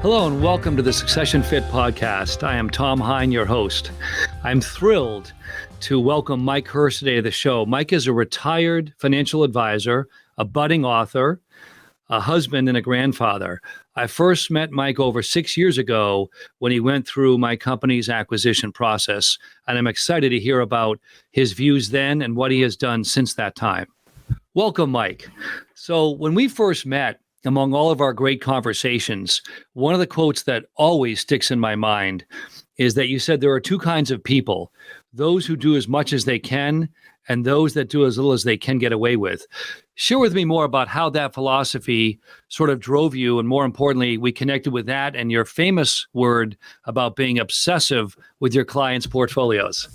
Hello and welcome to the Succession Fit podcast. I am Tom Hine, your host. I'm thrilled to welcome Mike Hurst today to the show. Mike is a retired financial advisor, a budding author, a husband, and a grandfather. I first met Mike over 6 years ago when he went through my company's acquisition process, and I'm excited to hear about his views then and what he has done since that time. Welcome, Mike. So when we first met, among all of our great conversations, one of the quotes that always sticks in my mind is that you said there are two kinds of people, those who do as much as they can and those that do as little as they can get away with. Share with me more about how that philosophy sort of drove you, and more importantly, we connected with that and your famous word about being obsessive with your clients' portfolios.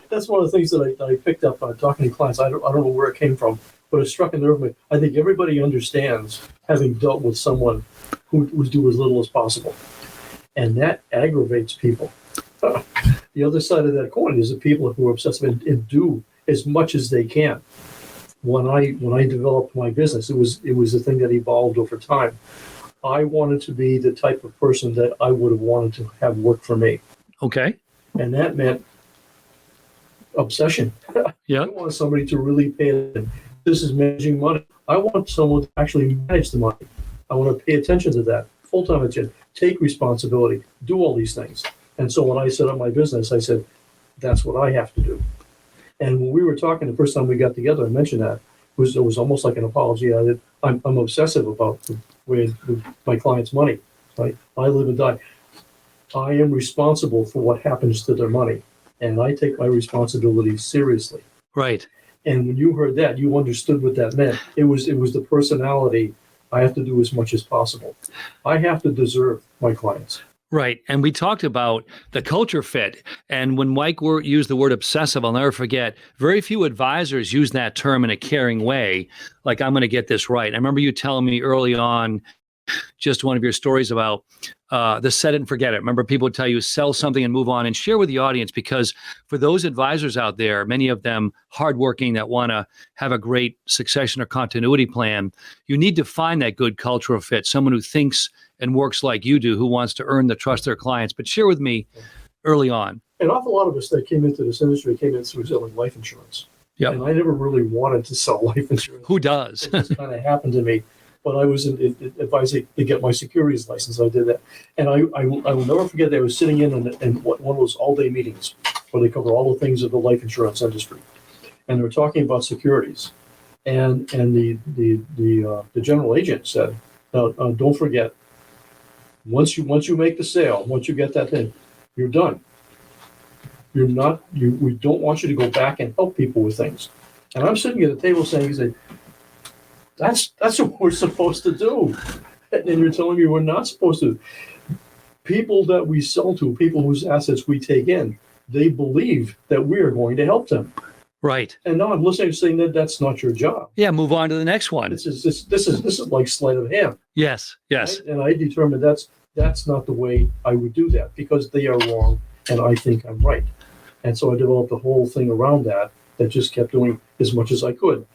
That's one of the things that I picked up talking to clients. I don't know where it came from, but it struck a nerve with me. I think everybody understands, having dealt with someone who would do as little as possible. And that aggravates people. The other side of that coin is the people who are obsessive and do as much as they can. When I developed my business, it was a thing that evolved over time. I wanted to be the type of person that I would have wanted to have work for me. Okay. And that meant obsession. Yeah. I want somebody to really pay attention. This is managing money. I want someone to actually manage the money. I want to pay attention to that, full-time attention, take responsibility, do all these things. And so when I set up my business, I said, that's what I have to do. And when we were talking the first time we got together, I mentioned that. It was almost like an apology. I'm obsessive about with my clients' money. Right? I live and die. I am responsible for what happens to their money. And I take my responsibility seriously. Right. And when you heard that, you understood what that meant. It was the personality. I have to do as much as possible. I have to deserve my clients. Right. And we talked about the culture fit. And when Mike used the word obsessive, I'll never forget, very few advisors use that term in a caring way, like, I'm going to get this right. I remember you telling me early on, just one of your stories about the set it and forget it. Remember, people would tell you, sell something and move on, and share with the audience, because for those advisors out there, many of them hardworking that want to have a great succession or continuity plan, you need to find that good cultural fit, someone who thinks and works like you do, who wants to earn the trust of their clients. But share with me early on. An awful lot of us that came into this industry came in through selling life insurance. Yep. And I never really wanted to sell life insurance. Who does? It just kind of happened to me. But I was advising to get my securities license. I did that. And I will never forget that I was sitting in one of those all-day meetings where they cover all the things of the life insurance industry. And they were talking about securities. And the general agent said, no, don't forget, once you make the sale, once you get that thing, you're done. We don't want you to go back and help people with things. And I'm sitting at the table saying, that's what we're supposed to do. And you're telling me we're not supposed to. People that we sell to, people whose assets we take in, they believe that we are going to help them. Right. And now I'm listening to saying that that's not your job. Yeah, move on to the next one. This is like sleight of hand. Yes. Yes. Right? And I determined that's not the way I would do that, because they are wrong and I think I'm right. And so I developed a whole thing around that just kept doing as much as I could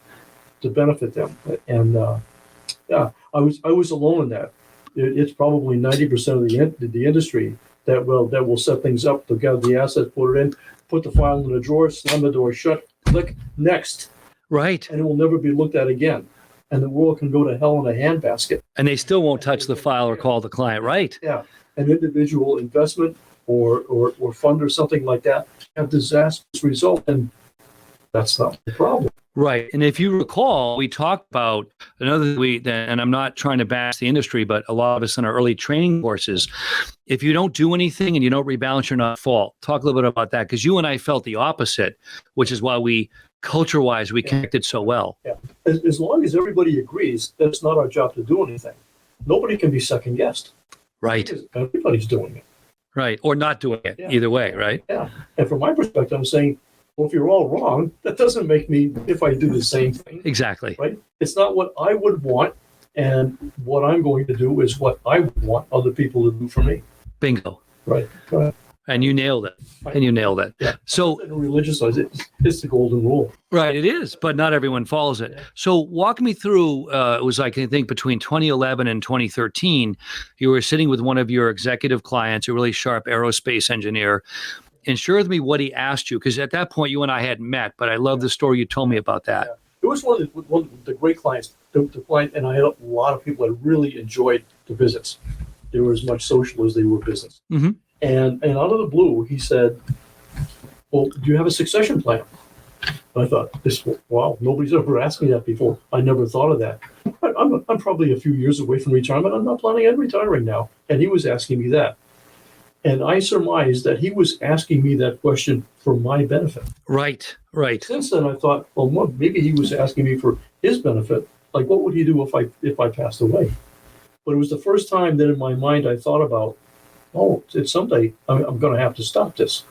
to benefit them. And I was alone in that. It's probably 90% of the industry that will set things up. They'll gather the assets, put it in, put the file in the drawer, slam the door shut, click next. Right. And it will never be looked at again. And the world can go to hell in a handbasket. And they still won't touch the file or call the client. Right. Yeah. An individual investment or fund or something like that have disastrous result, and that's not the problem. Right. And if you recall, we talked about another thing, and I'm not trying to bash the industry, but a lot of us in our early training courses, if you don't do anything and you don't rebalance, you're not at fault. Talk a little bit about that, because you and I felt the opposite, which is why we, culture-wise, we connected so well. Yeah. As long as everybody agrees that it's not our job to do anything, nobody can be second-guessed. Right. Everybody's doing it. Right. Or not doing it, either way, right? Yeah. And from my perspective, I'm saying, well, if you're all wrong, that doesn't make me, if I do the same thing. Exactly. Right? It's not what I would want, and what I'm going to do is what I would want other people to do for me. Bingo. Right. Go ahead. And you nailed it. Yeah. So, In religious life, it's the golden rule. right, it is, but not everyone follows it. So walk me through, it was like, I think between 2011 and 2013, you were sitting with one of your executive clients, a really sharp aerospace engineer, and share with me what he asked you, because at that point you and I hadn't met, but I love the story you told me about that. Yeah. It was one of the great clients, the client, and I had a lot of people that really enjoyed the visits. They were as much social as they were business. Mm-hmm. And out of the blue, he said, well, do you have a succession plan? And I thought, wow, nobody's ever asked me that before. I never thought of that. I'm probably a few years away from retirement. I'm not planning on retiring now. And he was asking me that. And I surmised that he was asking me that question for my benefit. Right. Since then, I thought, well, maybe he was asking me for his benefit. Like, what would he do if I passed away? But it was the first time that in my mind I thought about, it's someday I'm going to have to stop this.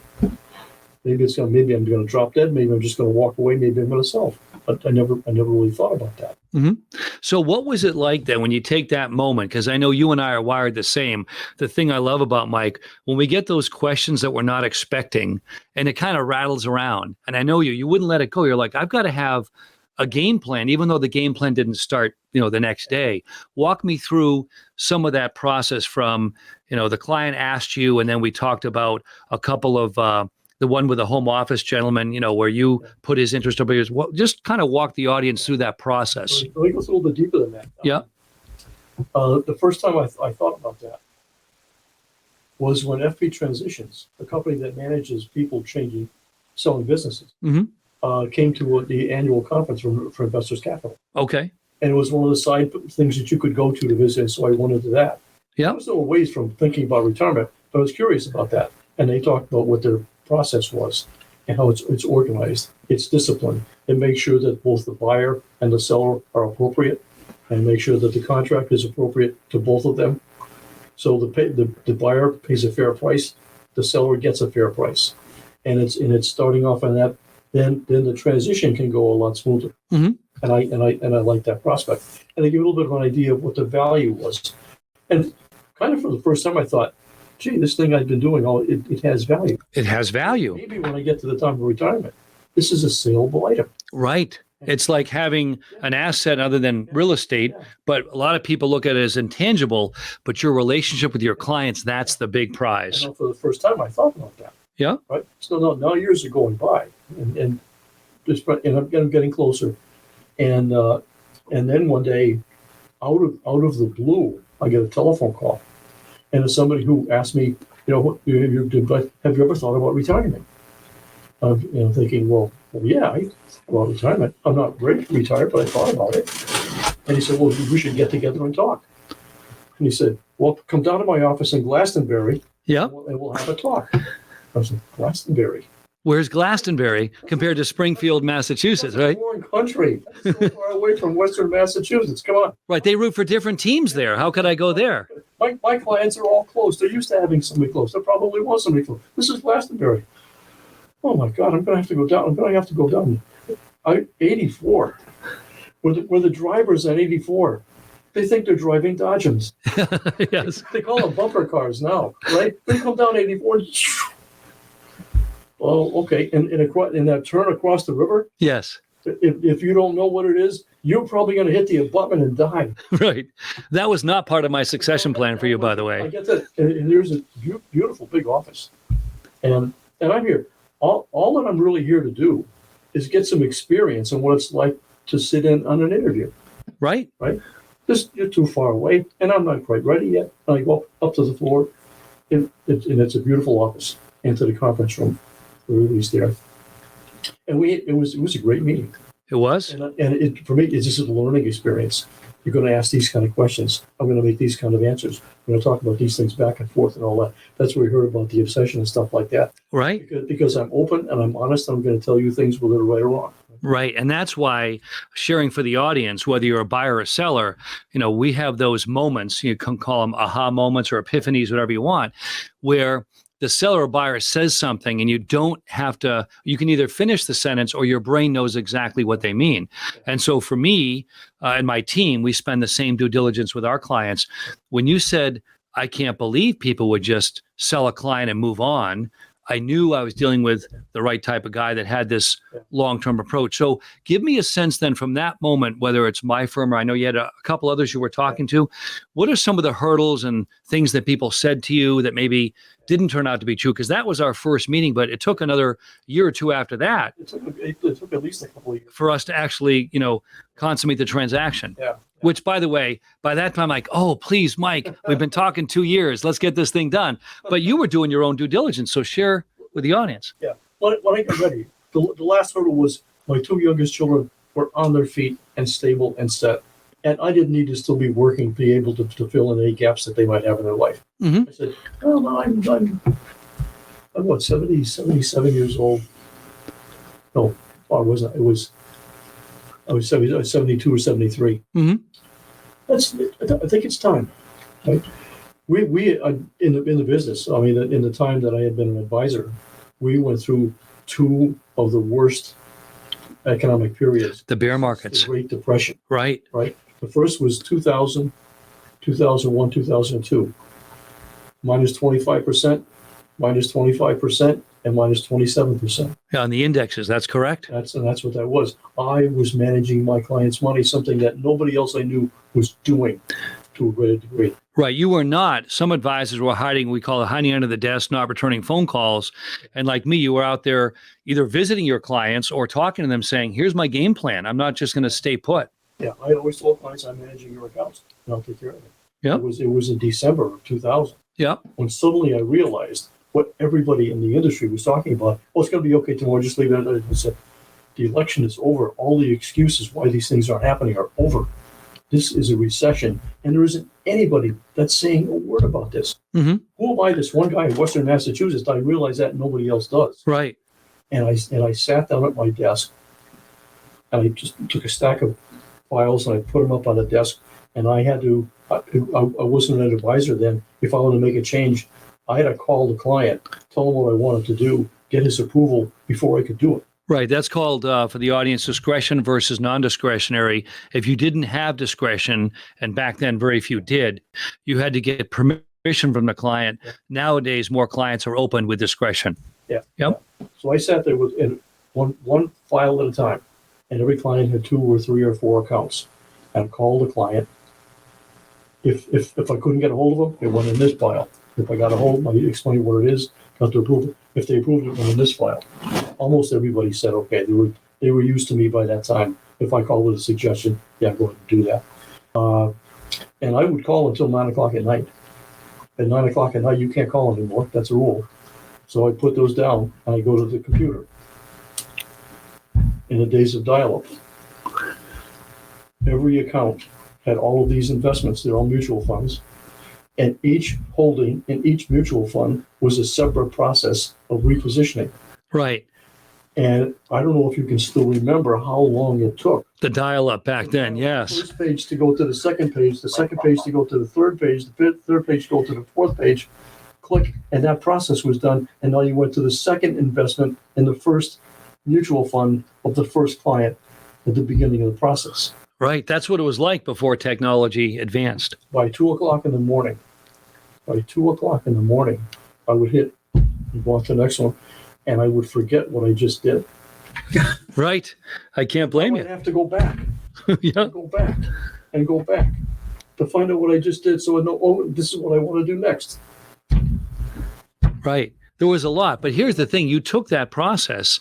Maybe I'm going to drop dead. Maybe I'm just going to walk away. Maybe I'm going to sell. But I never really thought about that. Mm-hmm. So what was it like then when you take that moment? Because I know you and I are wired the same. The thing I love about Mike, when we get those questions that we're not expecting, and it kind of rattles around, and I know you wouldn't let it go. You're like, I've got to have a game plan, even though the game plan didn't start, the next day. Walk me through some of that process from, the client asked you, and then we talked about a couple of, the one with the home office gentleman, where you put his interest over yours. Just kind of walk the audience through that process. Let me go a little bit deeper than that. Yeah. The first time I thought about that was when Ep3 Transitions, a company that manages people selling businesses, came to the annual conference for Investors Capital. Okay. And it was one of the side things that you could go to visit. So I went into that. Yeah. I was still a ways from thinking about retirement, but I was curious about that. And they talked about what their process was and how it's organized. It's disciplined. It makes sure that both the buyer and the seller are appropriate, and make sure that the contract is appropriate to both of them. So the buyer pays a fair price, the seller gets a fair price, and it's starting off on that. Then the transition can go a lot smoother. Mm-hmm. And I like that prospect. And I give a little bit of an idea of what the value was. And kind of for the first time I thought, gee, this thing I've been doing, it has value. It has value. Maybe when I get to the time of retirement, this is a saleable item. Right. It's like having an asset other than real estate, but a lot of people look at it as intangible, but your relationship with your clients, that's the big prize. And for the first time, I thought about that. Yeah. Right. So now years are going by, and I'm getting closer, and then one day, out of the blue, I get a telephone call, and it's somebody who asked me, have you ever thought about retirement? I'm thinking, well, yeah, I thought about retirement. I'm not ready to retire, but I thought about it. And he said, well, we should get together and talk. And he said, well, come down to my office in Glastonbury. Yeah. And we'll have a talk. I was like, Glastonbury. Where's Glastonbury compared to Springfield, Massachusetts, right? Foreign country. That's so far away from Western Massachusetts. Come on. Right. They root for different teams there. How could I go there? My clients are all close. They're used to having somebody close. There probably was somebody close. This is Glastonbury. Oh my God, I'm going to have to go down. I'm going to have to go down. 84. We're the drivers at 84. They think they're driving Dodgems. Yes. They call them bumper cars now, right? They come down 84. Oh, okay. And in that turn across the river? Yes. If you don't know what it is, you're probably going to hit the abutment and die. Right. That was not part of my succession plan for you, by the way. I get that. And there's a beautiful big office. And I'm here. All that I'm really here to do is get some experience on what it's like to sit in on an interview. Right. You're too far away, and I'm not quite ready yet. And I go up to the floor, and it's a beautiful office, into the conference room. Everybody's there. And it was a great meeting. It was? And for me, it's just a learning experience. You're going to ask these kind of questions. I'm going to make these kind of answers. I'm going to talk about these things back and forth and all that. That's where we heard about the obsession and stuff like that. Right. Because I'm open and I'm honest. I'm going to tell you things whether they're right or wrong. Right. And that's why sharing for the audience, whether you're a buyer or a seller, we have those moments, you can call them aha moments or epiphanies, whatever you want, where the seller or buyer says something and you don't have to, you can either finish the sentence or your brain knows exactly what they mean. And so for me and my team, we spend the same due diligence with our clients. When you said, I can't believe people would just sell a client and move on. I knew I was dealing with the right type of guy that had this long-term approach. So give me a sense then from that moment, whether it's my firm or I know you had a couple others you were talking to, what are some of the hurdles and things that people said to you that maybe didn't turn out to be true? Because that was our first meeting, but it took another year or two after that. It took at least a couple of years for us to actually, consummate the transaction. Yeah. Which, by the way, by that time, like, oh, please, Mike, we've been talking 2 years. Let's get this thing done. But you were doing your own due diligence. So share with the audience. Yeah. When I got ready, the last hurdle was my two youngest children were on their feet and stable and set. And I didn't need to still be working to be able to fill in any gaps that they might have in their life. Mm-hmm. I said, oh, no, I'm what, 77 years old. No, I wasn't. I was 72 or 73. Mm-hmm. I think it's time. Right? We in the business. I mean, in the time that I had been an advisor, we went through two of the worst economic periods. The bear markets. The Great Depression. Right. Right. The first was 2000, 2001, 2002. Minus 25%, minus 25%, and minus 27%. Yeah, on the indexes, that's correct. That's what that was. I was managing my clients' money, something that nobody else I knew was doing to a great degree. Right. You were not. Some advisors were hiding, we call it hiding under the desk, not returning phone calls. And like me, you were out there either visiting your clients or talking to them saying, here's my game plan. I'm not just going to stay put. Yeah, I always told clients, I'm managing your accounts, and I'll take care of it. Yeah. It was in December of 2000. Yeah. When suddenly I realized what everybody in the industry was talking about. Oh, it's going to be okay tomorrow. Just leave it. I said, the election is over. All the excuses why these things aren't happening are over. This is a recession, and there isn't anybody that's saying a word about this. Mm-hmm. Who am I? This one guy in Western Massachusetts. I realize that nobody else does. Right. And I sat down at my desk, and I just took a stack of files and I put them up on the desk. And I had to. I wasn't an advisor then. If I wanted to make a change, I had to call the client, tell him what I wanted to do, get his approval before I could do it. Right. That's called, for the audience, discretion versus non-discretionary. If you didn't have discretion, and back then very few did, you had to get permission from the client. Yeah. Nowadays, more clients are open with discretion. Yeah. Yep. Yeah. So I sat there with one file at a time, and every client had 2 or 3 or 4 accounts. And I called the client. If I couldn't get a hold of them, it went in this file. If I got a hold, I explained what it is, got to approve it. If they approved it, it went in this file. Almost everybody said, okay, they were used to me by that time. If I called with a suggestion, yeah, go ahead and do that. And I would call until 9 o'clock at night. At 9 o'clock at night, you can't call anymore. That's a rule. So I put those down and I go to the computer. In the days of dial-up, every account had all of these investments. They're all mutual funds. And each holding in each mutual fund was a separate process of repositioning. Right. And I don't know if you can still remember how long it took. The dial-up back then, yes. The first page to go to the second page to go to the third page, the third page to go to the fourth page, click, and that process was done. And now you went to the second investment in the first mutual fund of the first client at the beginning of the process. Right. That's what it was like before technology advanced. By 2 o'clock in the morning, I would hit and go on to the next one, and I would forget what I just did. Right. I can't blame you. I'd have to go back. Yeah. Go back to find out what I just did so I know, oh, this is what I want to do next. Right. There was a lot. But here's the thing. You took that process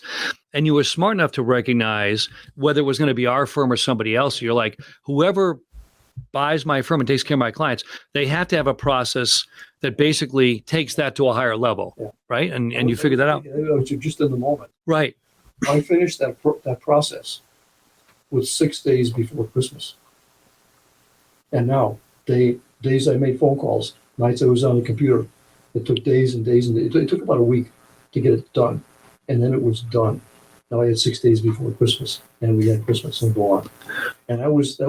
and you were smart enough to recognize whether it was going to be our firm or somebody else. You're like, whoever buys my firm and takes care of my clients, they have to have a process that basically takes that to a higher level. Yeah. Right. And you figured that out. Just in the moment. Right. I finished that process with 6 days before Christmas. And now, days I made phone calls, nights I was on the computer. It took days and days, and it took about a week to get it done. And then it was done. Now I had 6 days before Christmas, and we had Christmas and go on. And that was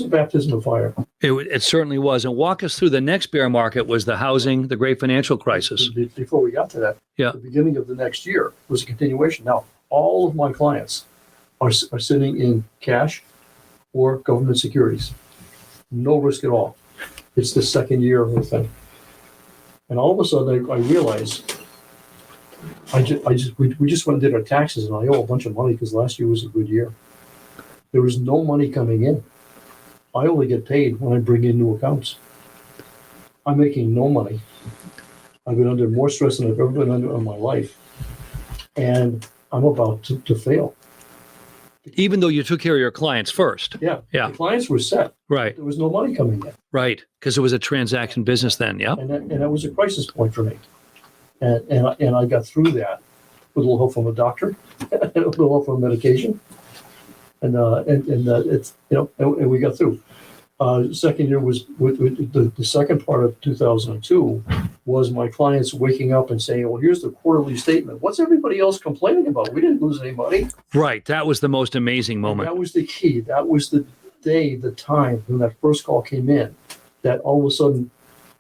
a baptism of fire. It certainly was. And walk us through the next bear market was the housing, the great financial crisis. Before we got to that, yeah. The beginning of the next year was a continuation. Now, all of my clients are sitting in cash or government securities. No risk at all. It's the second year of the thing. And all of a sudden, I realized we just went and did our taxes, and I owe a bunch of money because last year was a good year. There was no money coming in. I only get paid when I bring in new accounts. I'm making no money. I've been under more stress than I've ever been under in my life, and I'm about to fail. Even though you took care of your clients first. Yeah. Yeah. The clients were set. Right. There was no money coming in. Right. Because it was a transaction business then. Yeah. And that was a crisis point for me. And I got through that with a little help from a doctor, and a little help from medication. And it's, and we got through. Second year was with the second part of 2002 was my clients waking up and saying, well, here's the quarterly statement. What's everybody else complaining about? We didn't lose any money. Right. That was the most amazing moment. And that was the key. That was the day, the time when that first call came in, that all of a sudden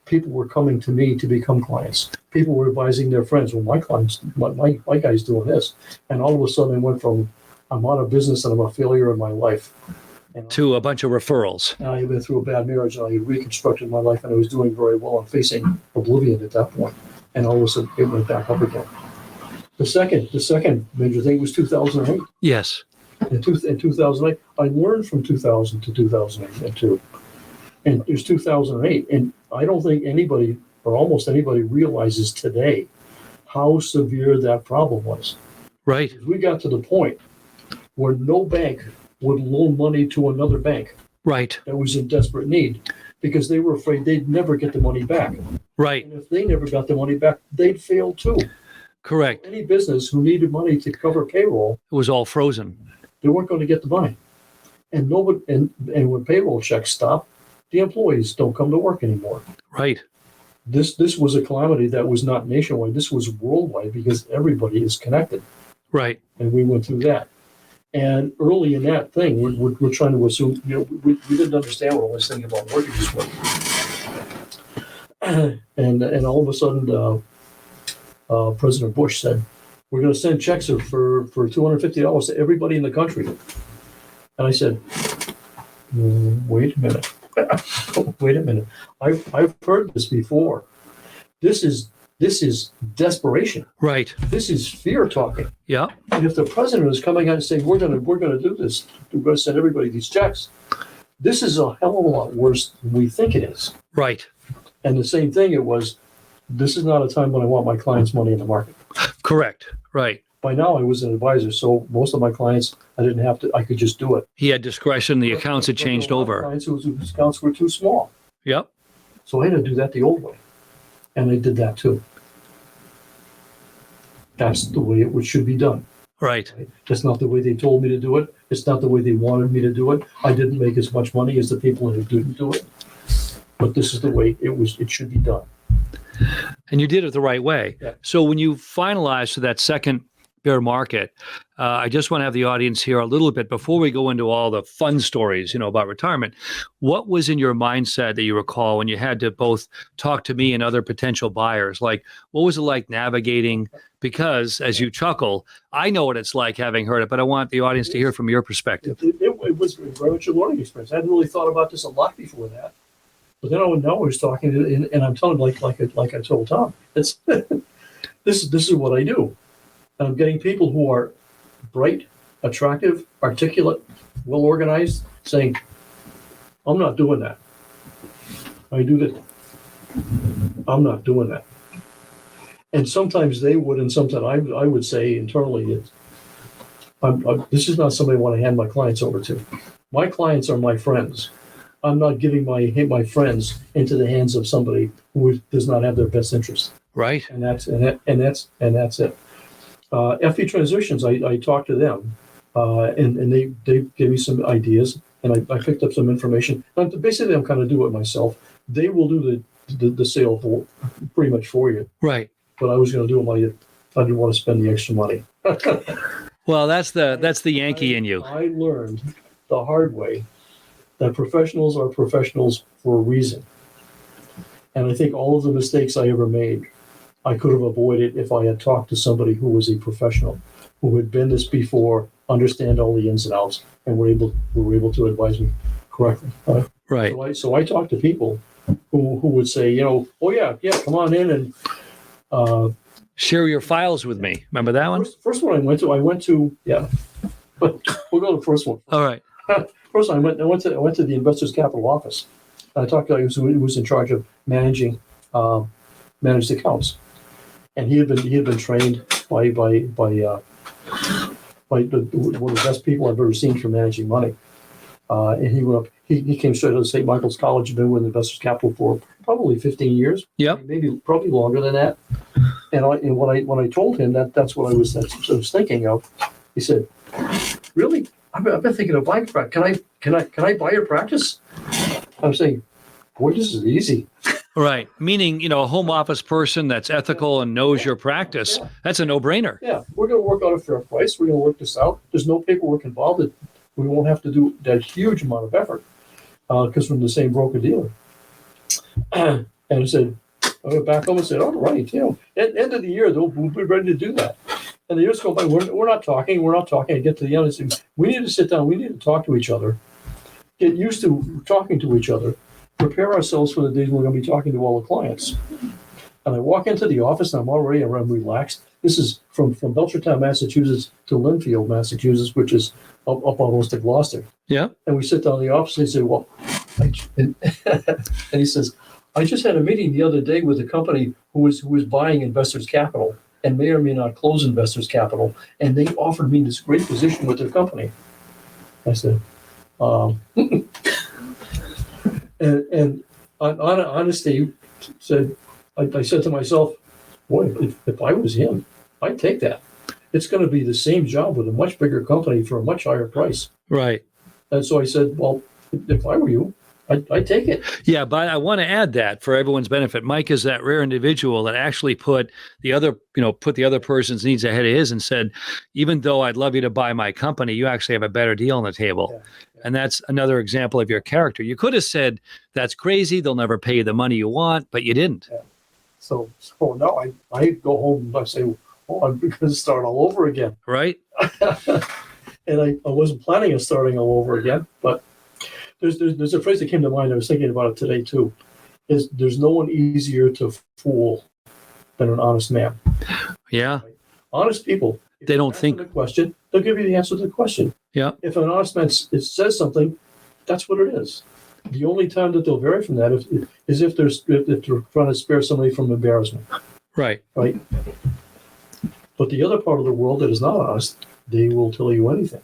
people were coming to me to become clients. People were advising their friends, well, my clients, my guy's doing this. And all of a sudden I went from, I'm out of business and I'm a failure in my life, to a bunch of referrals. And I had been through a bad marriage, and I had reconstructed my life, and I was doing very well and facing oblivion at that point. And all of a sudden, it went back up again. The second major thing was 2008. Yes. In 2008, I learned from 2000 to 2002. And it was 2008. And I don't think anybody, or almost anybody, realizes today how severe that problem was. Right. We got to the point where no bank would loan money to another bank. Right. That was in desperate need, because they were afraid they'd never get the money back. Right. And if they never got the money back, they'd fail too. Correct. Any business who needed money to cover payroll, it was all frozen. They weren't going to get the money. And nobody, and when payroll checks stop, the employees don't come to work anymore. Right. This was a calamity that was not nationwide. This was worldwide, because everybody is connected. Right. And we went through that. And early in that thing, we're trying to assume, we didn't understand what all this thing about mortgages was. And all of a sudden, President Bush said, we're going to send checks for $250 to everybody in the country. And I said, wait a minute. Wait a minute. I've heard this before. This is desperation. Right. This is fear talking. Yeah. And if the president is coming out and saying, we're going to do this, we're going to send everybody these checks, this is a hell of a lot worse than we think it is. Right. And the same thing it was, this is not a time when I want my clients' money in the market. Correct. Right. By now I was an advisor, so most of my clients, I could just do it. He had discretion. The accounts had changed over. Clients whose accounts were too small. Yep. So I had to do that the old way. And they did that too. That's the way it should be done. Right. That's not the way they told me to do it. It's not the way they wanted me to do it. I didn't make as much money as the people who didn't do it. But this is the way it should be done. And you did it the right way. Yeah. So when you finalized to that second bear market, I just want to have the audience here a little bit before we go into all the fun stories, about retirement. What was in your mindset that you recall when you had to both talk to me and other potential buyers? Like, what was it like navigating? Because as you chuckle, I know what it's like having heard it, but I want the audience to hear from your perspective. It was very much a learning experience. I hadn't really thought about this a lot before that. But then I was talking, and I'm telling like I told Tom, it's this is what I do. I'm getting people who are bright, attractive, articulate, well organized, saying, "I'm not doing that. I do that. I'm not doing that." And sometimes they would, and sometimes I would say internally, this is not somebody I want to hand my clients over to. My clients are my friends. I'm not giving my friends into the hands of somebody who does not have their best interest. Right. And that's it. Ep3 Transitions, I talked to them, and they gave me some ideas, and I picked up some information. And basically, I'm kind of do it myself. They will do the sale pretty much for you. Right. But I was going to do it I didn't want to spend the extra money. Well, that's the Yankee in you. I learned the hard way that professionals are professionals for a reason. And I think all of the mistakes I ever made, I could have avoided if I had talked to somebody who was a professional, who had been this before, understand all the ins and outs, and were able to advise me correctly. Right. So I talked to people who who would say, oh yeah, come on in and share your files with me. Remember that one? First one I went to, yeah. But we'll go to the first one. All right. First, I went to the Investors Capital office. I talked to a guy who was in charge of managed accounts, and he had been trained by one of the best people I've ever seen for managing money. And he went up. He came straight out of St. Michael's College. Been with Investors Capital for probably 15 years. Yeah, probably longer than that. And when I told him that's what I was thinking of, he said, "Really? I've been thinking of buying practice. Can I buy your practice?" I'm saying, "Boy, this is easy." Right. Meaning, a home office person that's ethical and knows your practice. Yeah. That's a no-brainer. Yeah, we're going to work out a fair price. We're going to work this out. There's no paperwork involved. We won't have to do that huge amount of effort because we're the same broker dealer. And I said, I went back home and said, all right, at end of the year, we'll be ready to do that. And the years go by, we're not talking. I get to the end and say, we need to sit down. We need to talk to each other, get used to talking to each other, prepare ourselves for the days we're going to be talking to all the clients. And I walk into the office and I'm relaxed. This is from Belchertown, Massachusetts to Lynnfield, Massachusetts, which is up almost to Gloucester. Yeah. And we sit down in the office and he said, well, and he says, I just had a meeting the other day with a company who was buying Investors Capital and may or may not close Investors Capital. And they offered me this great position with their company. I said, And on honesty, I said to myself, boy, if I was him, I'd take that. It's going to be the same job with a much bigger company for a much higher price. Right. And so I said, well, if I were you, I'd take it. Yeah, but I want to add that for everyone's benefit. Mike is that rare individual that actually put the other person's needs ahead of his and said, even though I'd love you to buy my company, you actually have a better deal on the table. Yeah. And that's another example of your character. You could have said, that's crazy, they'll never pay you the money you want, but you didn't. Yeah. So no, I go home and I say, I'm going to start all over again. Right. And I wasn't planning on starting all over again, but there's a phrase that came to mind. I was thinking about it today too. Is there's no one easier to fool than an honest man. Yeah. Right? Honest people. They don't think the question. They'll give you the answer to the question. Yeah. If an honest man says something, that's what it is. The only time that they'll vary from that is if they're trying to spare somebody from embarrassment. Right. Right. But the other part of the world that is not honest, they will tell you anything.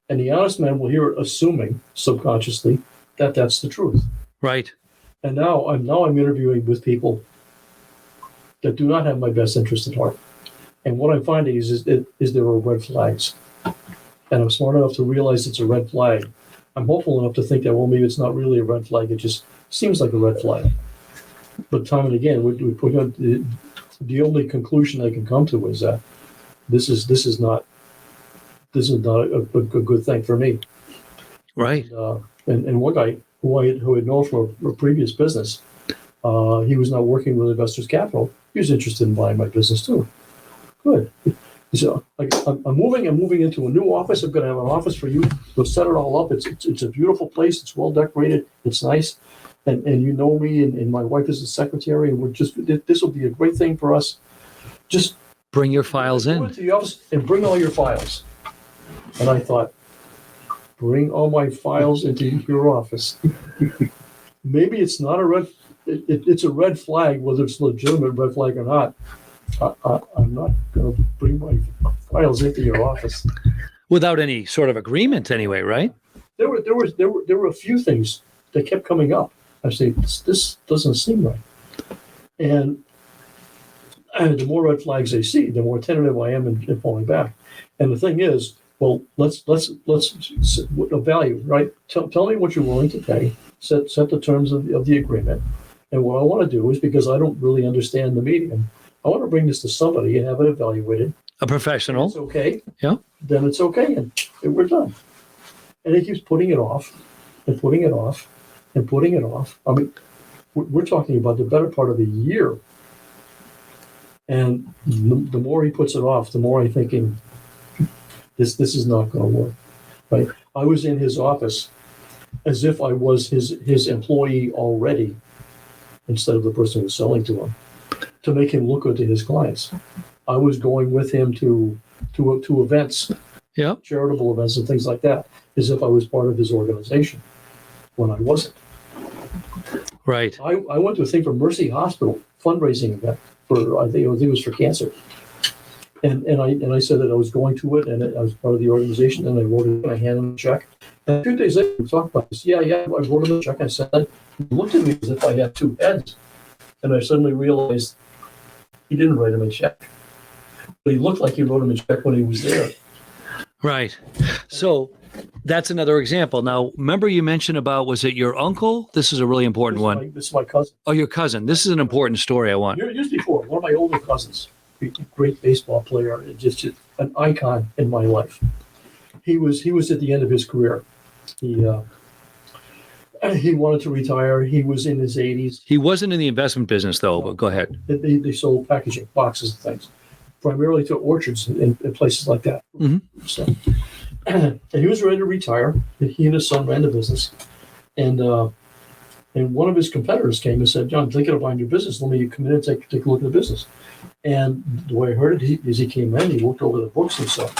And the honest man will hear it assuming subconsciously that that's the truth. Right. And now I'm interviewing with people that do not have my best interest at heart. And what I'm finding is there are red flags. And I'm smart enough to realize it's a red flag. I'm hopeful enough to think that, well, maybe it's not really a red flag. It just seems like a red flag. But time and again, we put on the only conclusion I can come to is that this is not a good thing for me. Right. And one guy who I had known from a previous business, he was now working with Investors Capital. He was interested in buying my business too. Good. So I'm moving into a new office. I'm going to have an office for you. We'll set it all up. It's a beautiful place. It's well decorated. It's nice. And you know me, and my wife is the secretary, and this will be a great thing for us. Just bring your files in. Go into the office and bring all your files. And I thought, bring all my files into your office. Maybe it's not it's a red flag, whether it's a legitimate red flag or not. I'm not going to bring my files into your office without any sort of agreement, anyway, right? There were a few things that kept coming up. I say, this doesn't seem right, and the more red flags I see, the more tentative I am in falling back. And the thing is, well, let's a value, right? Tell me what you're willing to pay. Set the terms of the agreement. And what I want to do is, because I don't really understand the medium, I want to bring this to somebody and have it evaluated. A professional. It's okay. Yeah. Then it's okay, and we're done. And he keeps putting it off, and putting it off, and putting it off. I mean, we're talking about the better part of a year. And the more he puts it off, the more I'm thinking, this is not going to work. Right? I was in his office as if I was his employee already. instead of the person who was selling to him, to make him look good to his clients. I was going with him to events, charitable events and things like that, as if I was part of his organization, when I wasn't. Right. I went to a thing for Mercy Hospital, fundraising event for, I think it was for cancer. And I said that I was going to it, and I was part of the organization, and I wrote it, and I handed him a check. And a few days later, we talked about this. Yeah, I wrote him a check. I said, he looked at me as if I had two heads. And I suddenly realized he didn't write him a check. But he looked like he wrote him a check when he was there. Right. So that's another example. Now, remember you mentioned about, was it your uncle? This is a really important one. This is my cousin. Oh, your cousin. This is an important story I want. Years before, one of my older cousins, great baseball player, just an icon in my life. He was at the end of his career. He wanted to retire. He was in his 80s. He wasn't in the investment business, though, but go ahead. They sold packaging, boxes and things, primarily to orchards and places like that. Mm-hmm. So, and he was ready to retire. He and his son ran the business. And one of his competitors came and said, John, I'm thinking of buying your business. Let me come in and take a look at the business. And the way I heard it, he came in, he looked over the books and said,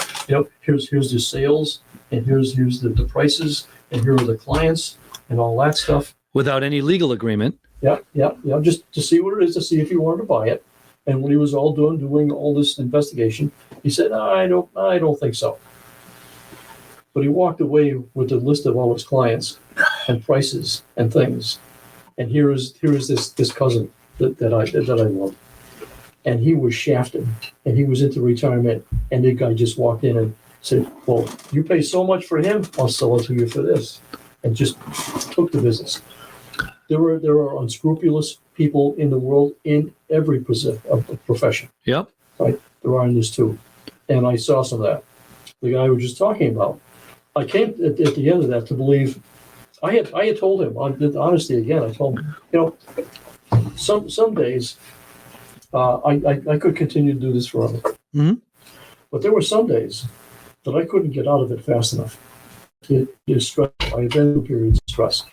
here's the sales, and here's the prices, and here are the clients, and all that stuff. Without any legal agreement. Yeah, just to see what it is, to see if he wanted to buy it. And when he was all done doing all this investigation, he said, I don't think so. But he walked away with a list of all his clients and prices and things. And here is this cousin that I love. And he was shafted, and he was into retirement. And the guy just walked in and said, well, you pay so much for him, I'll sell it to you for this. And just took the business. There are unscrupulous people in the world in every profession. Yep. Right? There are in this too. And I saw some of that. The guy we were just talking about. I came at the end of that to believe, I had told him, honestly again, I told him, some days, I could continue to do this forever. Mm-hmm. But there were some days that I couldn't get out of it fast enough. It is stress. I have been through periods of stress.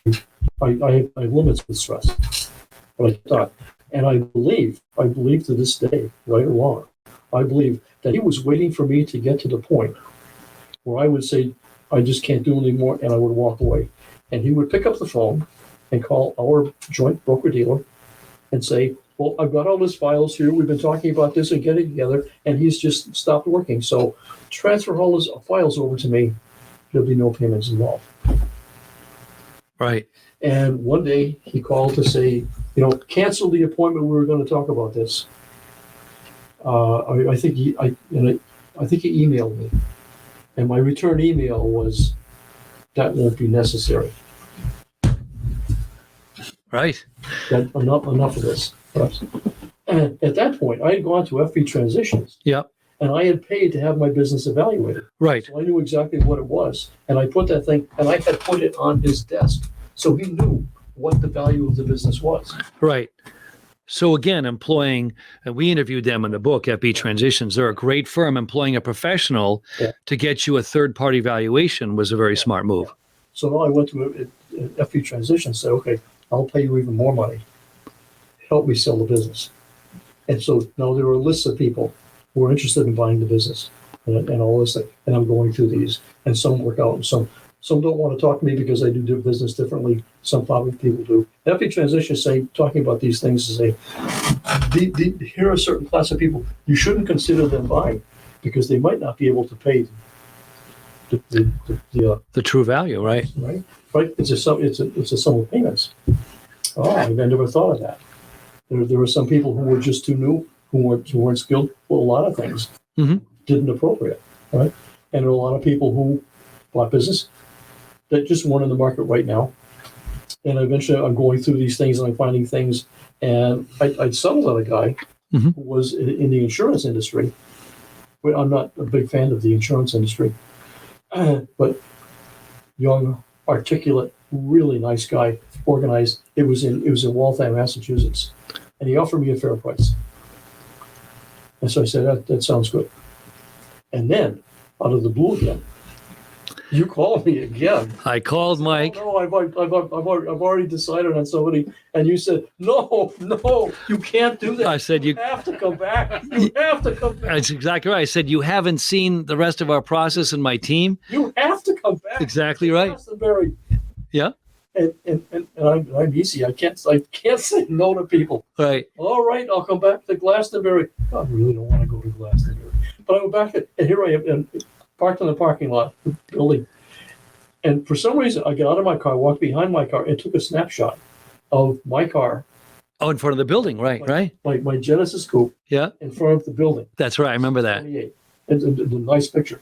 I have limits with stress. But I thought, and I believe to this day, right or wrong, I believe that he was waiting for me to get to the point where I would say, I just can't do anymore, and I would walk away. And he would pick up the phone and call our joint broker-dealer and say, well, I've got all his files here. We've been talking about this and getting together, and he's just stopped working. So transfer all his files over to me. There'll be no payments involved. Right. And one day he called to say, cancel the appointment. We were going to talk about this. I think he emailed me. And my return email was, that won't be necessary. Right. That enough of this. And at that point, I had gone to Ep3 Transitions. Yep. And I had paid to have my business evaluated. Right. So I knew exactly what it was. And I put that thing, and I had put it on his desk. So he knew what the value of the business was. Right. So again, employing, and we interviewed them in the book, Ep3 Transitions. They're a great firm. Employing a professional to get you a third-party valuation was a very smart move. So now I went to Ep3 Transitions and said, okay, I'll pay you even more money. Help me sell the business. And so now there are lists of people who are interested in buying the business and all this thing. And I'm going through these. And some work out, and some don't want to talk to me because I do business differently. Some probably people do. Ep3 Transitions say, talking about these things, to say, here are a certain class of people, you shouldn't consider them buying because they might not be able to pay the true value, right? Right. It's a sum of payments. Oh, I never thought of that. There were some people who were just too new, who weren't skilled for a lot of things, didn't appropriate, right? And there are a lot of people who bought business that just weren't in the market right now. And eventually I'm going through these things and I'm finding things. And I'd settled on a guy who was in the insurance industry. But I'm not a big fan of the insurance industry. But young, articulate, really nice guy, organized. It was in Waltham, Massachusetts. And he offered me a fair price. And so I said, that sounds good. And then, out of the blue again, You called me again. I called Mike. No, I've already decided on somebody, and you said no, you can't do that. I said you have to come back. You have to come back. That's exactly right. I said, you haven't seen the rest of our process and my team. You have to come back. Exactly right. Glastonbury. Yeah. And I'm easy. I can't say no to people. Right. All right, I'll come back to Glastonbury. I really don't want to go to Glastonbury, but I went back, and here I am, and parked in the parking lot, building. And for some reason, I got out of my car, walked behind my car, and took a snapshot of my car. Oh, in front of the building, right? My Genesis coupe. Yeah. In front of the building. That's right. I remember that. It's a nice picture.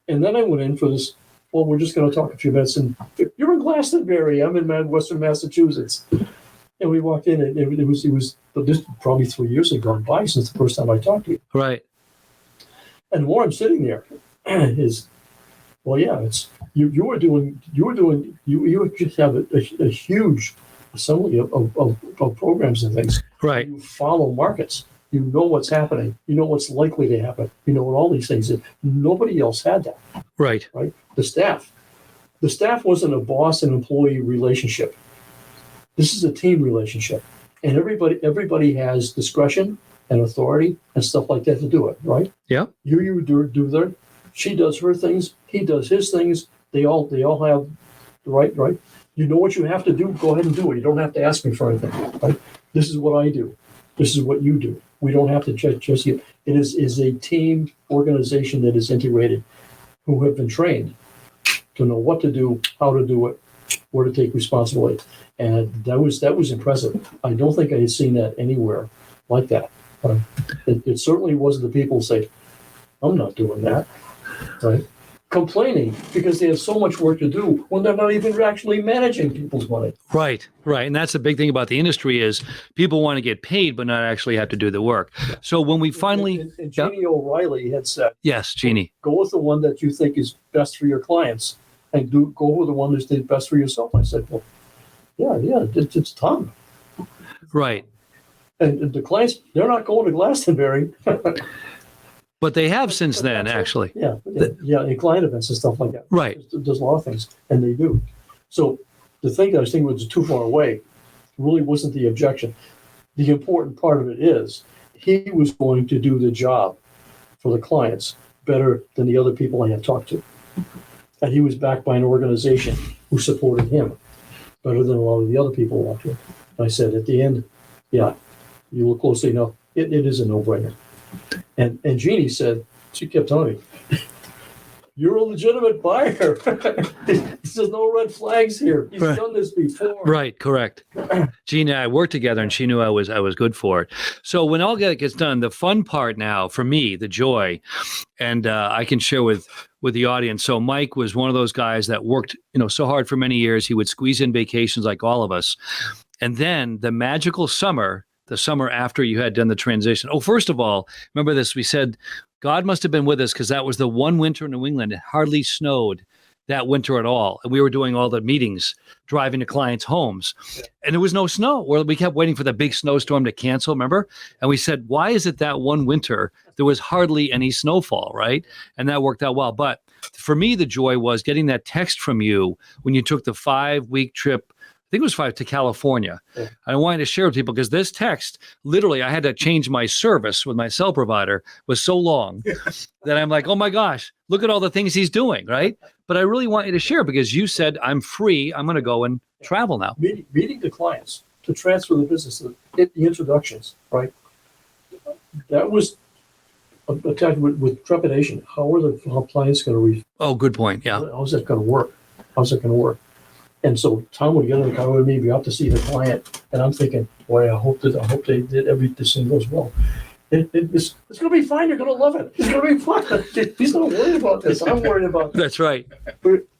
And then I went in for this. Well, we're just going to talk a few minutes. And you're in Glastonbury. I'm in Western Massachusetts. And we walked in, and it was this probably 3 years had gone by since the first time I talked to you. Right. And while I'm sitting there, it's you just have a huge assembly of programs and things. Right. You follow markets. You know what's happening. You know what's likely to happen. You know what all these things is. Nobody else had that. Right. Right. The staff wasn't a boss and employee relationship. This is a team relationship, and everybody has discretion and authority and stuff like that to do it. Right. Yeah. You do their. She does her things. He does his things. They all have the right. You know what you have to do. Go ahead and do it. You don't have to ask me for anything. Right. This is what I do. This is what you do. We don't have to just get. It is a team organization that is integrated, who have been trained to know what to do, how to do it, where to take responsibility, and that was impressive. I don't think I had seen that anywhere like that. It certainly wasn't the people who say, "I'm not doing that," right? Complaining because they have so much work to do when they're not even actually managing people's money. Right. And that's the big thing about the industry is people want to get paid, but not actually have to do the work. So when we finally... And Jeannie O'Reilly had said... Yes, Jeannie. Go with the one that you think is best for your clients and go with the one that's best for yourself. I said, well, yeah, it's Tom. Right. And the clients, they're not going to Glastonbury. But they have since then, actually. Yeah, in client events and stuff like that. Right. There's a lot of things, and they do. So the thing that I was thinking was too far away really wasn't the objection. The important part of it is he was going to do the job for the clients better than the other people I had talked to. And he was backed by an organization who supported him better than a lot of the other people I talked to. And I said, at the end, you look closely enough, it is a no-brainer. And Jeannie said, she kept telling me, you're a legitimate buyer. There's no red flags here. He's done this before. Right, correct. Jeannie and I worked together, and she knew I was good for it. So when all that gets done, the fun part now for me, the joy, and I can share with the audience. So Mike was one of those guys that worked, so hard for many years. He would squeeze in vacations like all of us, and then the magical summer. The summer after you had done the transition. Oh, first of all, remember this, we said God must have been with us because that was the one winter in New England. It hardly snowed that winter at all. And we were doing all the meetings, driving to clients' homes. And there was no snow. We kept waiting for the big snowstorm to cancel, remember? And we said, why is it that one winter there was hardly any snowfall, right? And that worked out well. But for me, the joy was getting that text from you when you took the 5-week trip. I think it was 5 to California. Yeah. I wanted to share with people because this text, literally, I had to change my service with my cell provider, was so long that I'm like, oh my gosh, look at all the things he's doing, right? But I really want you to share because you said, I'm free, I'm going to go and travel now. Meeting the clients to transfer the business, the introductions, right? That was attacked with trepidation. How are the clients going to reach? Oh, good point, yeah. How's that going to work? And so Tom would get in the car with me, be out to see the client, and I'm thinking, boy, I hope they did this thing goes well. It's going to be fine. You're going to love it. It's going to be fun. He's not worried about this. I'm worried about this. That's right.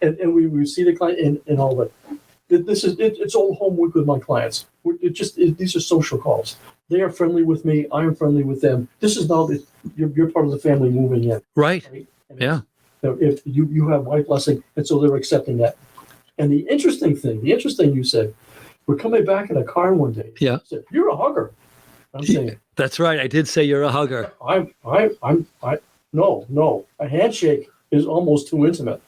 And we see the client and all that. It's all home week with my clients. These are social calls. They are friendly with me. I am friendly with them. This is now you're part of the family moving in. Right. Yeah. If you have my blessing, and so they're accepting that. And the interesting you said, we're coming back in a car one day. Yeah. You said, you're a hugger. I'm saying. That's right. I did say you're a hugger. No. A handshake is almost too intimate.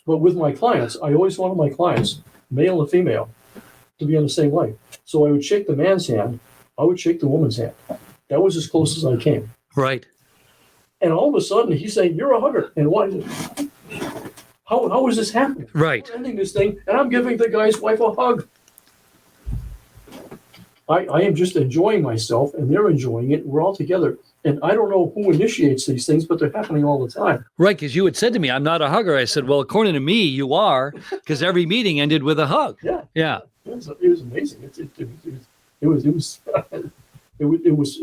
But with my clients, I always wanted my clients, male and female, to be on the same way. So I would shake the man's hand, I would shake the woman's hand. That was as close as I came. Right. And all of a sudden, he's saying, "You're a hugger." And why? How is this happening? Right. We're ending this thing, and I'm giving the guy's wife a hug. I am just enjoying myself, and they're enjoying it. We're all together. And I don't know who initiates these things, but they're happening all the time. Right, because you had said to me, "I'm not a hugger." I said, "Well, according to me, you are," because every meeting ended with a hug. Yeah. Yeah. It was amazing. It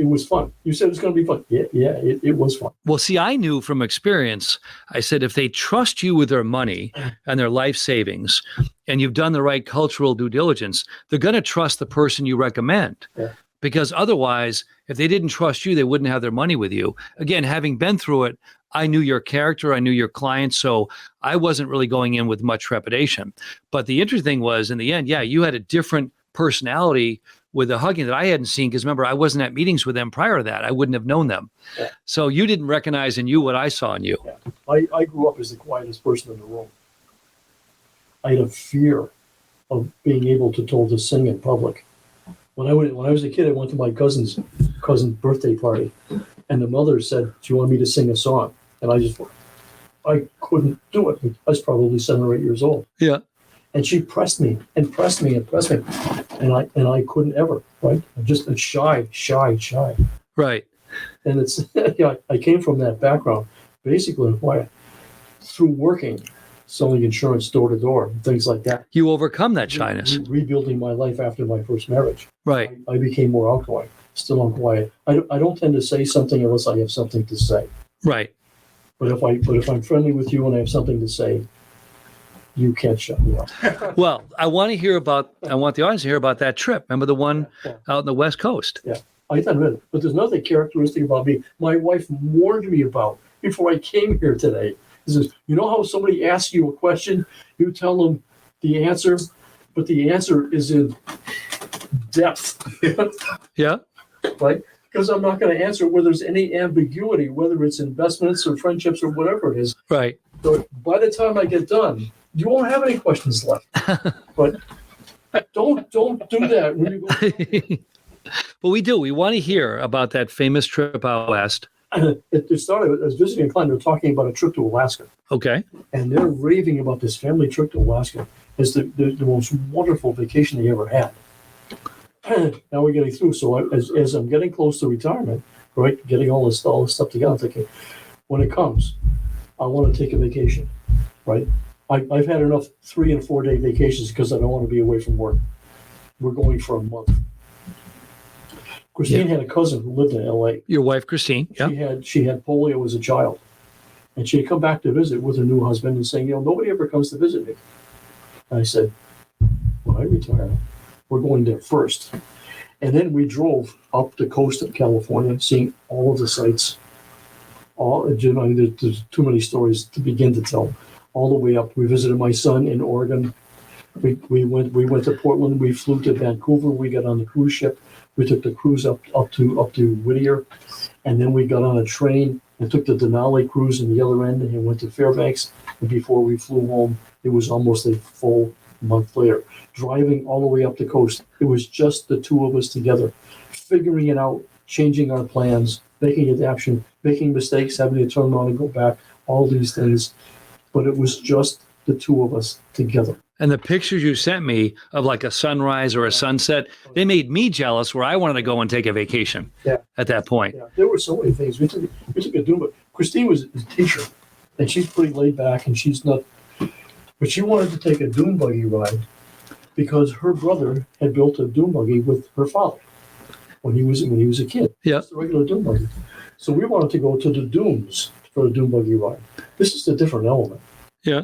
was fun. You said it was going to be fun. Yeah, it was fun. Well, see, I knew from experience, I said, if they trust you with their money and their life savings, and you've done the right cultural due diligence, they're going to trust the person you recommend. Yeah. Because otherwise, if they didn't trust you, they wouldn't have their money with you. Again, having been through it, I knew your character, I knew your clients, so I wasn't really going in with much trepidation. But the interesting thing was, in the end, yeah, you had a different personality with the hugging that I hadn't seen, because remember, I wasn't at meetings with them prior to that. I wouldn't have known them. Yeah. So you didn't recognize in you what I saw in you. Yeah. I grew up as the quietest person in the room. I had a fear of being able to sing in public. When I was a kid, I went to my cousin's birthday party, and the mother said, "Do you want me to sing a song?" And I couldn't do it. I was probably 7 or 8 years old. Yeah. And she pressed me and pressed me and pressed me, and I couldn't ever. Right? I'm just shy. Right. And it's I came from that background, basically through working, selling insurance door to door, and things like that. You overcome that shyness. Rebuilding my life after my first marriage. Right. I became more outgoing. Still I'm quiet. I don't tend to say something unless I have something to say. Right. But if I'm friendly with you and I have something to say, you can't shut me up. Well, I want the audience to hear about that trip. Remember the one out on the West Coast? Yeah. I admit it. But there's another characteristic about me. My wife warned me about before I came here today. She says, "You know how somebody asks you a question, you tell them the answer, but the answer is in depth." Yeah. Right? Because I'm not going to answer where there's any ambiguity, whether it's investments or friendships or whatever it is. Right. So by the time I get done, you won't have any questions left. But don't do that when you go. Well, we do. We want to hear about that famous trip out west. It started, I was visiting a client, they were talking about a trip to Alaska. Okay. And they're raving about this family trip to Alaska as the most wonderful vacation they ever had. Now we're getting through. So as I'm getting close to retirement, right, getting all this stuff together, I'm thinking, when it comes, I want to take a vacation, right? I've had enough 3 and 4 day vacations because I don't want to be away from work. We're going for a month. Christine had a cousin who lived in L.A. Your wife, Christine. Yeah. She had polio as a child, and she had come back to visit with her new husband and saying, nobody ever comes to visit me. And I said, when I retire, we're going there first. And then we drove up the coast of California, seeing all of the sites. There's too many stories to begin to tell. All the way up, we visited my son in Oregon. We went to Portland. We flew to Vancouver. We got on the cruise ship. We took the cruise up to Whittier, and then we got on a train and took the Denali cruise in the other end and went to Fairbanks. And before we flew home, it was almost a full month later. Driving all the way up the coast, it was just the two of us together, figuring it out, changing our plans, making adaptation, making mistakes, having to turn around and go back, all these things. But it was just the two of us together. And the pictures you sent me of like a sunrise or a sunset, they made me jealous where I wanted to go and take a vacation at that point. Yeah, there were so many things. We took a Dune, but Christine was a teacher, and she's pretty laid back, and she's not, but she wanted to take a dune buggy ride because her brother had built a dune buggy with her father when he was a kid. Yeah. It's a regular dune buggy. So we wanted to go to the dunes for a dune buggy ride. This is a different element. Yeah.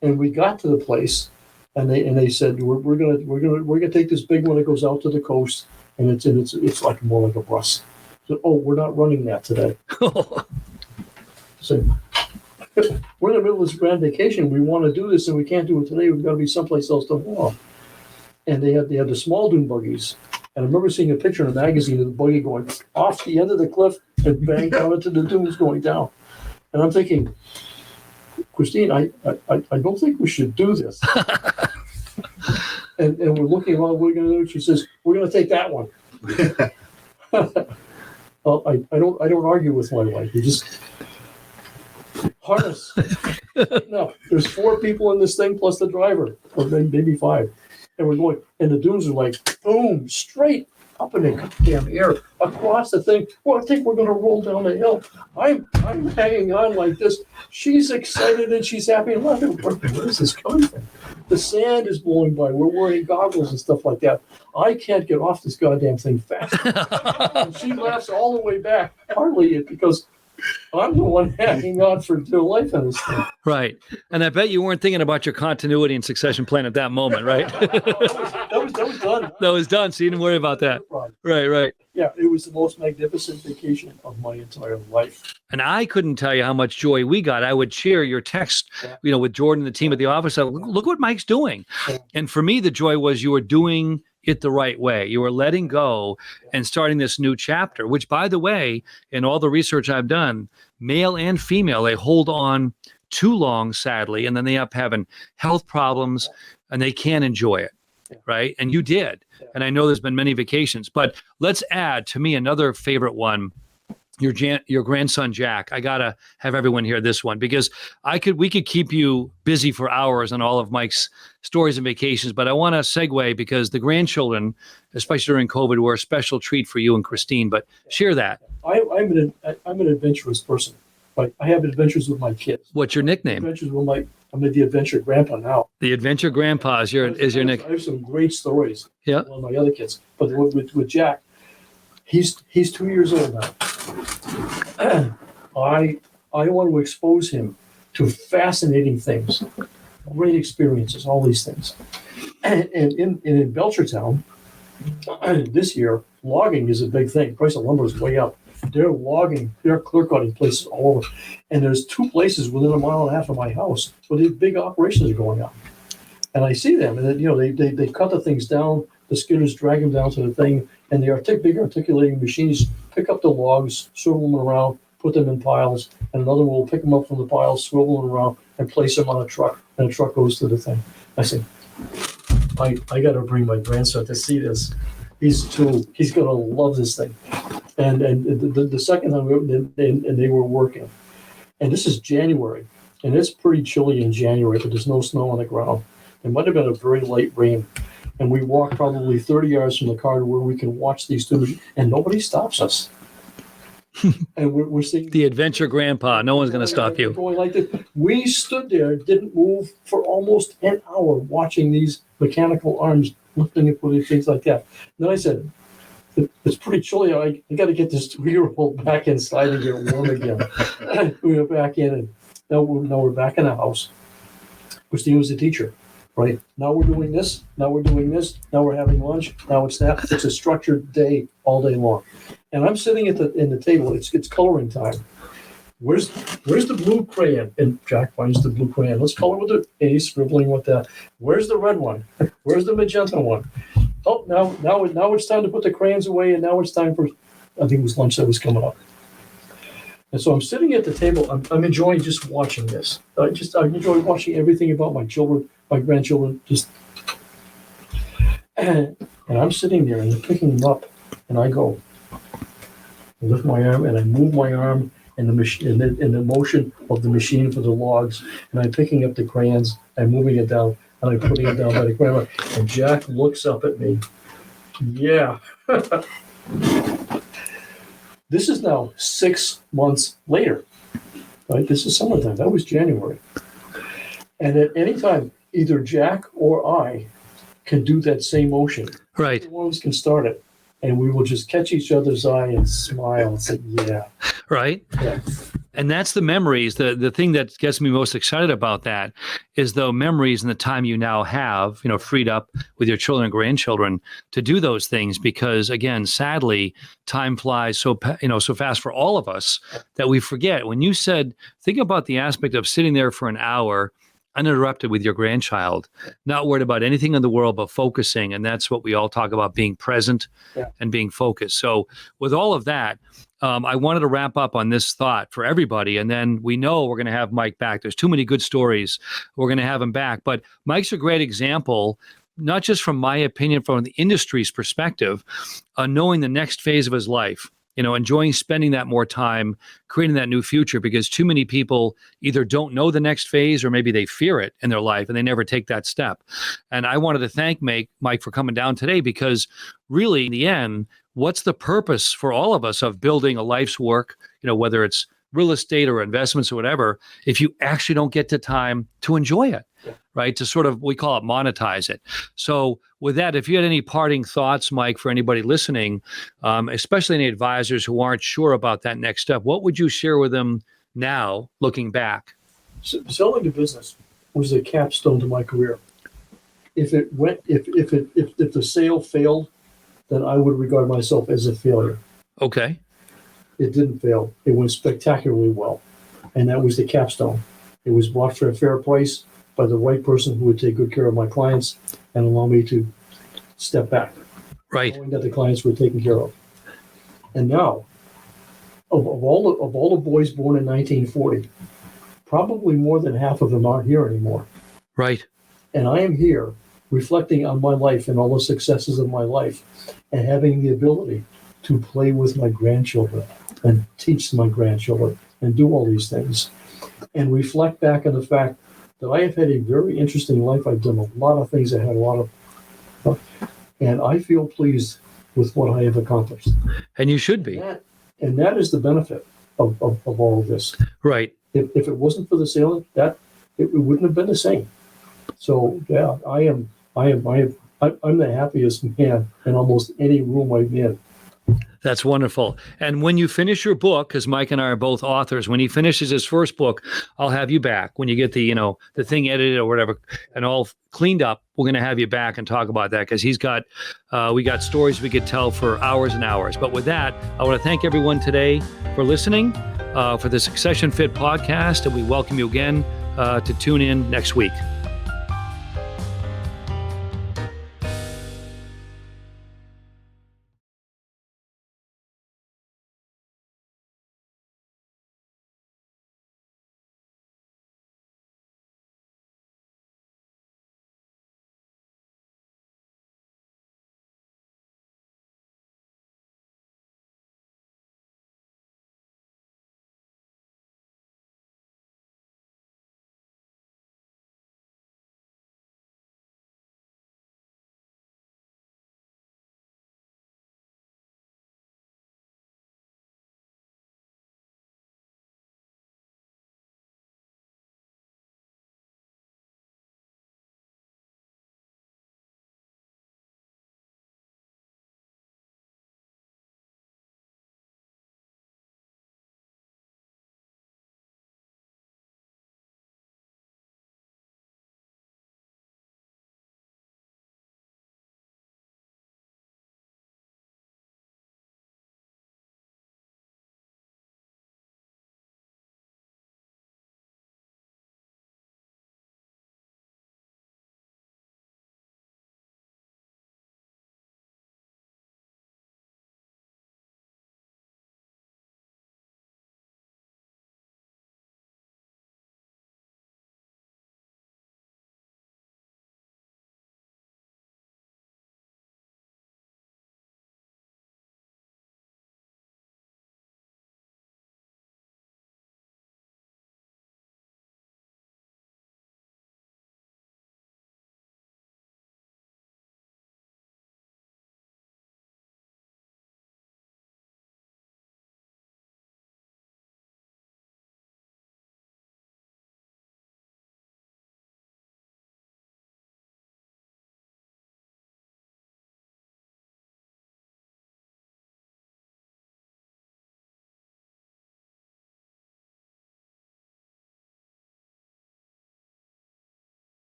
And we got to the place, and they said we're gonna take this big one that goes out to the coast, and it's like more like a bus. So we're not running that today. So we're in the middle of this grand vacation. We want to do this, and we can't do it today. We've got to be someplace else tomorrow. And they had the small dune buggies. And I remember seeing a picture in a magazine of the buggy going off the end of the cliff and bang down into the dunes going down. And I'm thinking, Christine, I don't think we should do this. and we're looking around, what we're going to do. She says, we're going to take that one. Well, I don't argue with my wife. You just harness. No, there's 4 people in this thing plus the driver, or maybe 5. And we're going, and the dunes are like, boom, straight up in the goddamn air, across the thing. Well, I think we're going to roll down the hill. I'm hanging on like this. She's excited and she's happy. And laughing. Where is this coming from? The sand is blowing by. We're wearing goggles and stuff like that. I can't get off this goddamn thing fast. And she laughs all the way back, partly because I'm the one hanging on for dear life in this thing. Right. And I bet you weren't thinking about your continuity and succession plan at that moment, right? that was done. That was done, so you didn't worry about that. Right. Yeah, it was the most magnificent vacation of my entire life. And I couldn't tell you how much joy we got. I would share your text, with Jordan and the team at the office. Look what Mike's doing. Yeah. And for me, the joy was you were doing it the right way. You were letting go and starting this new chapter, which, by the way, in all the research I've done, male and female, they hold on too long, sadly, and then they end up having health problems and they can't enjoy it, right? And you did. And I know there's been many vacations, but let's add to me another favorite one, your grandson, Jack. I got to have everyone hear this one because we could keep you busy for hours on all of Mike's stories and vacations, but I want to segue because the grandchildren, especially during COVID, were a special treat for you and Christine, but share that. I'm an adventurous person. Right? I have adventures with my kids. What's your nickname? Adventures with I'm the adventure grandpa now. The adventure grandpa is your nickname. I have some great stories. Yeah. With my other kids, but with Jack, he's 2 years old now. I want to expose him to fascinating things, great experiences, all these things. And in Belchertown, this year, logging is a big thing. Price of lumber is way up. They're logging, they're clear cutting places all over. And there's 2 places within a mile and a half of my house where these big operations are going on. And I see them, and then, they cut the things down, the skidders drag them down to the thing, and the big articulating machines pick up the logs, swivel them around, put them in piles, and another one will pick them up from the piles, swivel them around, and place them on a truck, and the truck goes to the thing. I say, I got to bring my grandson to see this. He's 2. He's going to love this thing. And the second time they were working, and this is January, and it's pretty chilly in January, but there's no snow on the ground. It might have been a very light rain, and we walked probably 30 yards from the car to where we can watch these 2, and nobody stops us. And we're seeing the adventure grandpa. No one's going to stop you. Going like this. We stood there, didn't move for almost an hour, watching these mechanical arms lifting and putting things like that. And then I said, it's pretty chilly. I got to get this 2-year-old back inside and get warm again. We went back in, and now we're back in the house. Christine was the teacher, right? Now we're doing this. Now we're doing this. Now we're having lunch. Now it's that. It's a structured day all day long. And I'm sitting in the table. It's coloring time. Where's the blue crayon? And Jack finds the blue crayon. Let's color with it. And he's scribbling with that. Where's the red one? Where's the magenta one? Oh, now it's time to put the crayons away, and now it's time for, I think it was lunch that was coming up. And so I'm sitting at the table. I'm enjoying just watching this. I enjoy watching everything about my children, my grandchildren. And I'm sitting there, and they're picking them up, and I go, I lift my arm, and I move my arm in the machine, in the motion of the machine for the logs, and I'm picking up the crayons, I'm moving it down, and I'm putting it down by the crayon. And Jack looks up at me. Yeah. This is now 6 months later, right? This is summertime. That was January. And at any time, either Jack or I can do that same motion. Right. One of us can start it. And we will just catch each other's eye and smile and say, yeah. Right. Yeah. And that's the memories. The thing that gets me most excited about that is the memories and the time you now have, freed up with your children and grandchildren to do those things. Because again, sadly, time flies so fast for all of us that we forget. When you said, think about the aspect of sitting there for an hour uninterrupted with your grandchild, not worried about anything in the world, but focusing. And that's what we all talk about, being present and being focused. So with all of that, I wanted to wrap up on this thought for everybody. And then we know we're going to have Mike back. There's too many good stories. We're going to have him back. But Mike's a great example, not just from my opinion, from the industry's perspective, knowing the next phase of his life, enjoying spending that more time, creating that new future, because too many people either don't know the next phase or maybe they fear it in their life and they never take that step. And I wanted to thank Mike for coming down today, because really in the end, what's the purpose for all of us of building a life's work, whether it's real estate or investments or whatever, if you actually don't get the time to enjoy it, right? To sort of, we call it monetize it. So with that, if you had any parting thoughts, Mike, for anybody listening, especially any advisors who aren't sure about that next step, what would you share with them now, looking back? Selling the business was a capstone to my career. If the sale failed, then I would regard myself as a failure. Okay. It didn't fail. It went spectacularly well. And that was the capstone. It was bought for a fair price by the right person who would take good care of my clients and allow me to step back. Right. Knowing that the clients were taken care of. And now, of all the boys born in 1940, probably more than half of them aren't here anymore. Right. And I am here reflecting on my life and all the successes of my life and having the ability to play with my grandchildren and teach my grandchildren and do all these things and reflect back on the fact that I have had a very interesting life. I've done a lot of things. I had a lot of, and I feel pleased with what I have accomplished. And you should be. And that is the benefit of all of this. Right. If it wasn't for the sailing, it wouldn't have been the same. So yeah, I'm the happiest man in almost any room I'm in. That's wonderful. And when you finish your book, because Mike and I are both authors, when he finishes his first book, I'll have you back. When you get the thing edited or whatever and all cleaned up, we're going to have you back and talk about that, because we got stories we could tell for hours and hours. But with that, I want to thank everyone today for listening for the Succession Fit podcast, and we welcome you again to tune in next week.